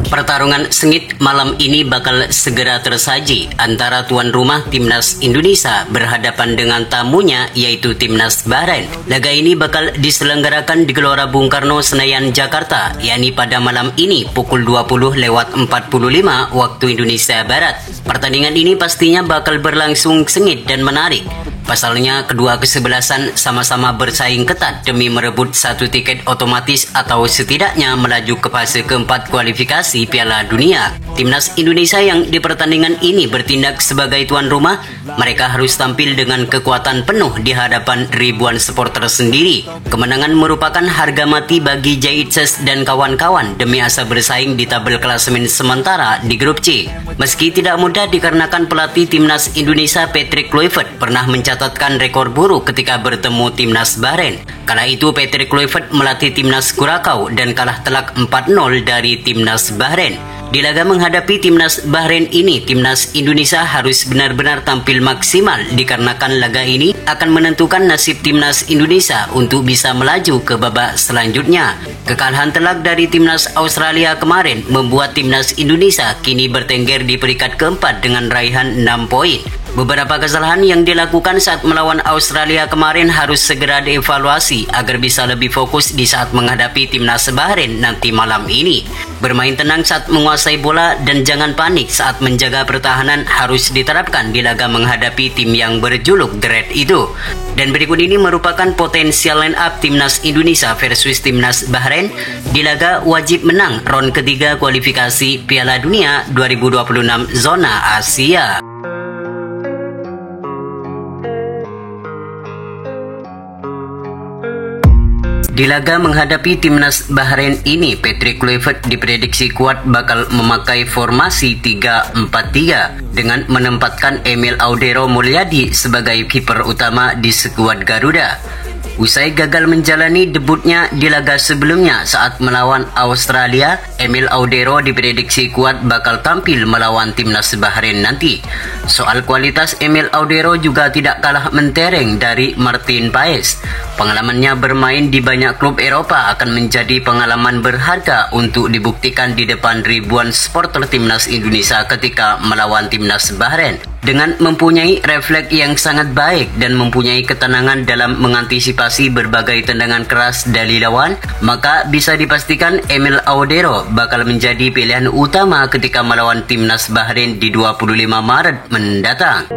Pertarungan sengit malam ini bakal segera tersaji antara tuan rumah Timnas Indonesia berhadapan dengan tamunya yaitu Timnas Bahrain. Laga ini bakal diselenggarakan di Gelora Bung Karno, Senayan, Jakarta, yakni pada malam ini pukul 20.45 waktu Indonesia Barat. Pertandingan ini pastinya bakal berlangsung sengit dan menarik. Pasalnya, kedua kesebelasan sama-sama bersaing ketat demi merebut satu tiket otomatis atau setidaknya melaju ke fase keempat kualifikasi Piala Dunia. Timnas Indonesia yang di pertandingan ini bertindak sebagai tuan rumah, mereka harus tampil dengan kekuatan penuh di hadapan ribuan supporter sendiri. Kemenangan merupakan harga mati bagi Jaitses dan kawan-kawan demi asa bersaing di tabel klasemen sementara di grup C. Meski tidak mudah dikarenakan pelatih Timnas Indonesia Patrick Kluivert pernah mencatatkan rekor buruk ketika bertemu Timnas Bahrain. Kala itu Patrick Kluivert melatih Timnas Kurakau dan kalah telak 4-0 dari Timnas Bahrain. Di laga menghadapi Timnas Bahrain ini, Timnas Indonesia harus benar-benar tampil maksimal dikarenakan laga ini akan menentukan nasib Timnas Indonesia untuk bisa melaju ke babak selanjutnya. Kekalahan telak dari Timnas Australia kemarin membuat Timnas Indonesia kini bertengger di peringkat keempat dengan raihan 6 poin. Beberapa kesalahan yang dilakukan saat melawan Australia kemarin harus segera dievaluasi agar bisa lebih fokus di saat menghadapi Timnas Bahrain nanti malam ini. Bermain tenang saat menguasai bola dan jangan panik saat menjaga pertahanan harus diterapkan di laga menghadapi tim yang berjuluk The Red itu. Dan berikut ini merupakan potensial line up Timnas Indonesia versus Timnas Bahrain di laga wajib menang round ketiga kualifikasi Piala Dunia 2026 zona Asia. Di laga menghadapi Timnas Bahrain ini, Patrick Kluivert diprediksi kuat bakal memakai formasi 3-4-3 dengan menempatkan Emil Audero Mulyadi sebagai kiper utama di skuad Garuda. Usai gagal menjalani debutnya di laga sebelumnya saat melawan Australia, Emil Audero diprediksi kuat bakal tampil melawan Timnas Bahrain nanti. Soal kualitas Emil Audero juga tidak kalah mentereng dari Martin Paes. Pengalamannya bermain di banyak klub Eropa akan menjadi pengalaman berharga untuk dibuktikan di depan ribuan supporter Timnas Indonesia ketika melawan Timnas Bahrain. Dengan mempunyai refleks yang sangat baik dan mempunyai ketenangan dalam mengantisipasi berbagai tendangan keras dari lawan, maka bisa dipastikan Emil Audero bakal menjadi pilihan utama ketika melawan Timnas Bahrain di 25 Maret mendatang.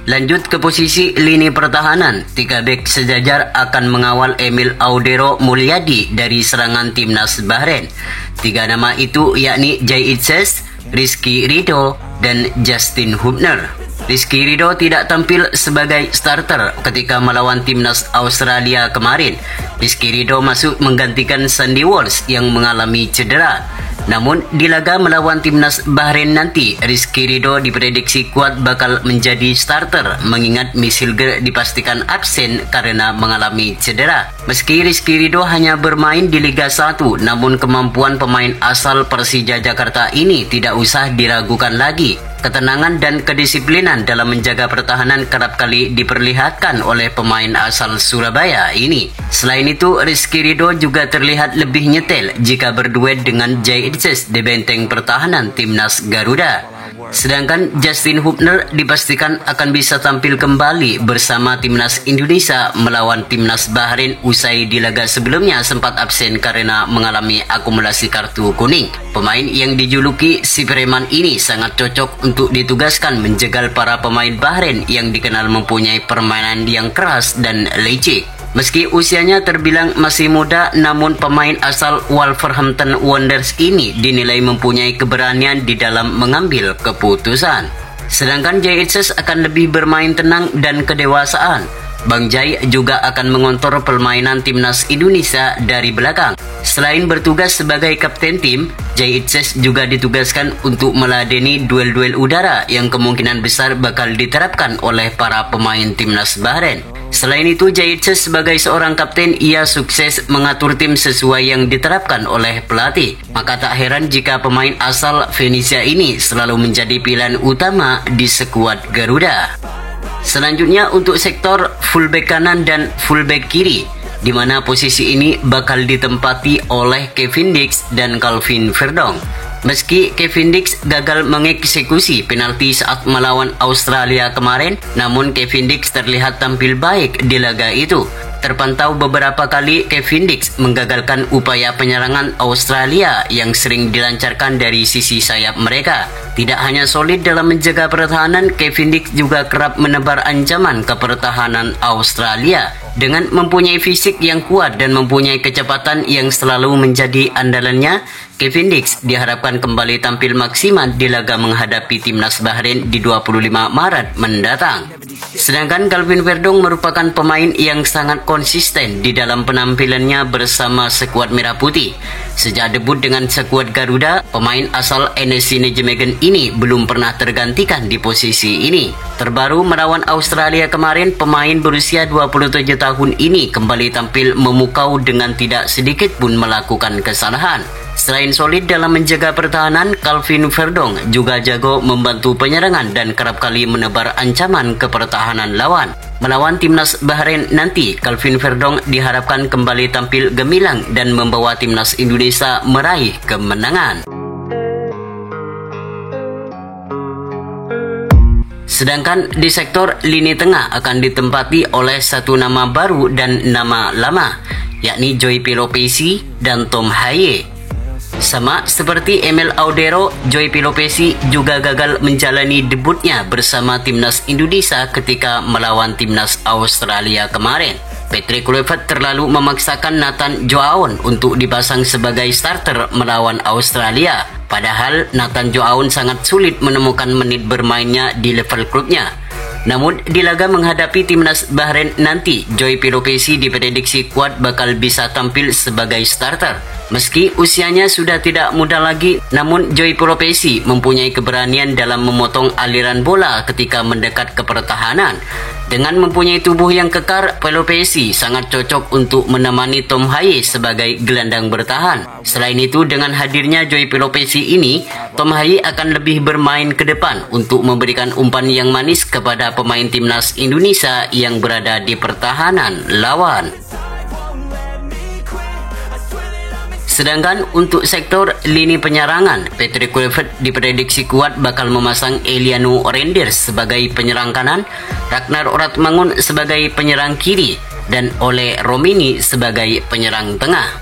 Lanjut ke posisi lini pertahanan, 3 bek sejajar akan mengawal Emil Audero Mulyadi dari serangan Timnas Bahrain. 3 nama itu yakni Jaitses, Rizky Ridho, dan Justin Hubner. Rizky Ridho tidak tampil sebagai starter ketika melawan Timnas Australia kemarin. Rizky Ridho masuk menggantikan Sandy Walsh yang mengalami cedera. Namun di laga melawan Timnas Bahrain nanti, Rizky Ridho diprediksi kuat bakal menjadi starter mengingat Misilger dipastikan absen karena mengalami cedera. Meski Rizky Ridho hanya bermain di Liga 1, namun kemampuan pemain asal Persija Jakarta ini tidak usah diragukan lagi. Ketenangan dan kedisiplinan dalam menjaga pertahanan kerap kali diperlihatkan oleh pemain asal Surabaya ini. Selain itu, Rizky Ridho juga terlihat lebih nyetel jika berduet dengan Jaitses di benteng pertahanan Timnas Garuda. Sedangkan Justin Hubner dipastikan akan bisa tampil kembali bersama Timnas Indonesia melawan Timnas Bahrain usai di laga sebelumnya sempat absen karena mengalami akumulasi kartu kuning. Pemain yang dijuluki si preman ini sangat cocok untuk ditugaskan menjegal para pemain Bahrain yang dikenal mempunyai permainan yang keras dan licik. Meski usianya terbilang masih muda, namun pemain asal Wolverhampton Wanderers ini dinilai mempunyai keberanian di dalam mengambil keputusan. Sedangkan Jaitses akan lebih bermain tenang dan kedewasaan. Bang Jai juga akan mengontrol permainan Timnas Indonesia dari belakang. Selain bertugas sebagai kapten tim, Jaitses juga ditugaskan untuk meladeni duel-duel udara yang kemungkinan besar bakal diterapkan oleh para pemain Timnas Bahrain. Selain itu, Jaitses sebagai seorang kapten, ia sukses mengatur tim sesuai yang diterapkan oleh pelatih. Maka tak heran jika pemain asal Venesia ini selalu menjadi pilihan utama di skuad Garuda. Selanjutnya untuk sektor fullback kanan dan fullback kiri, di mana posisi ini bakal ditempati oleh Kevin Dix dan Calvin Verdong. Meski Kevin Dix gagal mengeksekusi penalti saat melawan Australia kemarin, namun Kevin Dix terlihat tampil baik di laga itu. Terpantau beberapa kali Kevin Dix menggagalkan upaya penyerangan Australia yang sering dilancarkan dari sisi sayap mereka. Tidak hanya solid dalam menjaga pertahanan, Kevin Dix juga kerap menebar ancaman ke pertahanan Australia. Dengan mempunyai fisik yang kuat dan mempunyai kecepatan yang selalu menjadi andalannya, Kevin Dix diharapkan kembali tampil maksimal di laga menghadapi timnas Bahrain di 25 Maret mendatang. Sedangkan Calvin Verdong merupakan pemain yang sangat konsisten di dalam penampilannya bersama skuad Merah Putih. Sejak debut dengan skuad Garuda, pemain asal NSC Nijmegen ini belum pernah tergantikan di posisi ini. Terbaru melawan Australia kemarin, pemain berusia 27 tahun ini kembali tampil memukau dengan tidak sedikit pun melakukan kesalahan. Selain solid dalam menjaga pertahanan, Calvin Verdong juga jago membantu penyerangan dan kerap kali menebar ancaman ke pertahanan lawan. Melawan timnas Bahrain nanti, Calvin Verdong diharapkan kembali tampil gemilang dan membawa timnas Indonesia meraih kemenangan. Sedangkan di sektor lini tengah akan ditempati oleh satu nama baru dan nama lama, yakni Joy Pelopesi dan Tom Haye. Sama seperti Emil Audero, Joy Pelopesi juga gagal menjalani debutnya bersama timnas Indonesia ketika melawan timnas Australia kemarin. Patrick Kluivert terlalu memaksakan Nathan Joaon untuk dipasang sebagai starter melawan Australia. Padahal Nathan Joaon sangat sulit menemukan menit bermainnya di level klubnya. Namun di laga menghadapi timnas Bahrain nanti, Joy Pelopesi diprediksi kuat bakal bisa tampil sebagai starter. Meski usianya sudah tidak muda lagi, namun Joy Pelopesi mempunyai keberanian dalam memotong aliran bola ketika mendekat ke pertahanan. Dengan mempunyai tubuh yang kekar, Pelopesi sangat cocok untuk menemani Tom Haye sebagai gelandang bertahan. Selain itu, dengan hadirnya Joy Pelopesi ini, Tom Haye akan lebih bermain ke depan untuk memberikan umpan yang manis kepada pemain timnas Indonesia yang berada di pertahanan lawan. Sedangkan untuk sektor lini penyerangan, Patrick Kluivert diprediksi kuat bakal memasang Eliano Renders sebagai penyerang kanan, Ragnar Oratmangun sebagai penyerang kiri, dan Ole Romini sebagai penyerang tengah.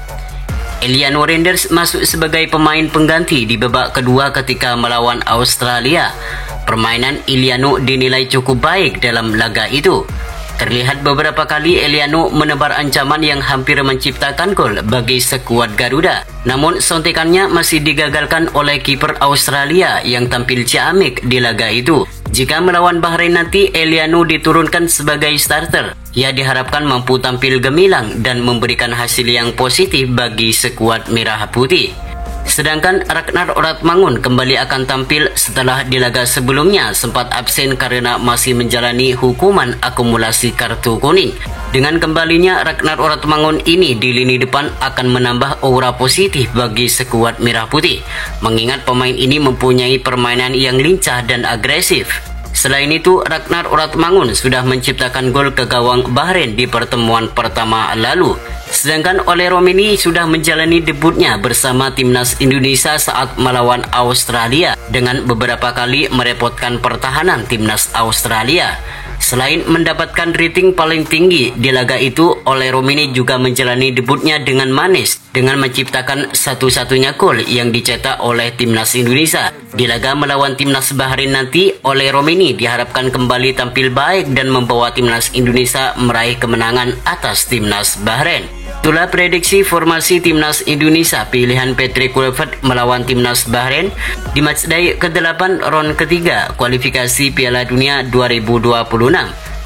Eliano Renders masuk sebagai pemain pengganti di babak kedua ketika melawan Australia. Permainan Eliano dinilai cukup baik dalam laga itu. Terlihat beberapa kali Eliano menebar ancaman yang hampir menciptakan gol bagi skuad Garuda. Namun sontekannya masih digagalkan oleh kiper Australia yang tampil ciamik di laga itu. Jika melawan Bahrain nanti Eliano diturunkan sebagai starter, ia diharapkan mampu tampil gemilang dan memberikan hasil yang positif bagi skuad Merah Putih. Sedangkan Ragnar Oratmangun kembali akan tampil setelah di laga sebelumnya sempat absen karena masih menjalani hukuman akumulasi kartu kuning. Dengan kembalinya Ragnar Oratmangun ini di lini depan akan menambah aura positif bagi skuad Merah Putih, mengingat pemain ini mempunyai permainan yang lincah dan agresif. Selain itu, Ragnar Oratmangun sudah menciptakan gol ke gawang Bahrain di pertemuan pertama lalu. Sedangkan Ole Romini sudah menjalani debutnya bersama timnas Indonesia saat melawan Australia dengan beberapa kali merepotkan pertahanan timnas Australia. Selain mendapatkan rating paling tinggi di laga itu, Ole Romini juga menjalani debutnya dengan manis dengan menciptakan satu-satunya gol yang dicetak oleh timnas Indonesia. Di laga melawan timnas Bahrain nanti, Ole Romini diharapkan kembali tampil baik dan membawa timnas Indonesia meraih kemenangan atas timnas Bahrain. Itulah prediksi formasi timnas Indonesia pilihan Patrick Kluivert melawan timnas Bahrain di matchday ke-8 ron ketiga kualifikasi Piala Dunia 2026.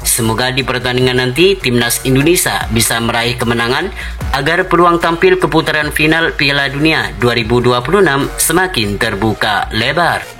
Semoga di pertandingan nanti timnas Indonesia bisa meraih kemenangan agar peluang tampil ke putaran final Piala Dunia 2026 semakin terbuka lebar.